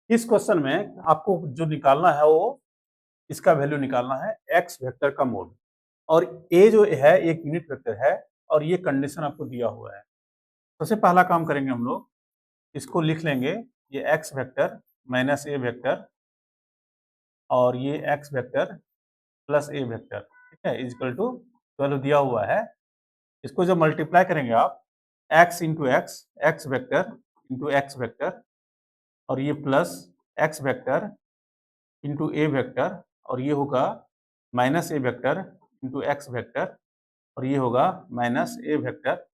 इस क्वेश्चन में आपको जो निकालना है वो इसका वैल्यू निकालना है एक्स वेक्टर का मोड, और ए जो है एक यूनिट वेक्टर है और ये कंडीशन आपको दिया हुआ है। सबसे पहला काम करेंगे हम लोग, इसको लिख लेंगे, ये x vector minus A vector और ये एक्स वेक्टर प्लस ए वेक्टर, ठीक है, इक्वल टू 12 दिया हुआ है। इसको जब मल्टीप्लाई करेंगे आप X into X, X vector into X vector, और ये plus X vector into A vector, और ये होगा minus A vector into X vector, और ये होगा minus A vector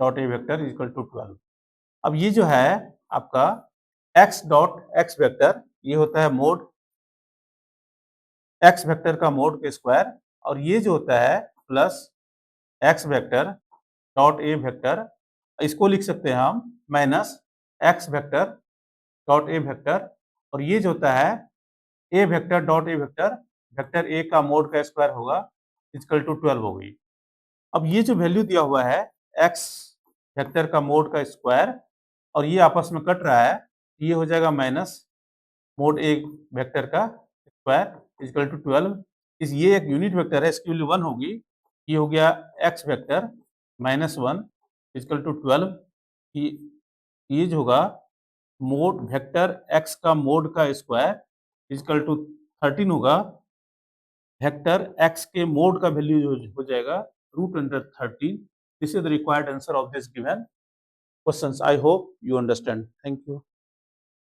dot A vector equal to 12। अब ये जो है आपका एक्स डॉट एक्स वेक्टर, ये होता है मोड एक्स वेक्टर का मोड के स्क्वायर, और ये जो होता है plus X vector dot A vector, इसको लिख सकते हैं हम minus X vector dot A vector, और ये जो होता है A vector dot A vector, vector A का मोड का स्क्वायर होगा इक्वल टू 12 हो गई। अब ये जो वैल्यू दिया हुआ है एक्स वेक्टर का मोड का स्क्वायर और ये आपस में कट रहा है, ये हो जाएगा माइनस मोड ए वेक्टर का स्क्वायर इक्वल टू 12। ये एक यूनिट वेक्टर है, इसकी वैल्यू 1 होगी। ये हो गया X vector minus 1 equal to 12। ये जो होगा मोड वेक्टर एक्स का मोड का स्क्वायर इक्वल टू 13 होगा। वेक्टर एक्स के मोड का वैल्यू हो जाएगा root under 13। This is the required answer of this given questions. I hope you understand. Thank you.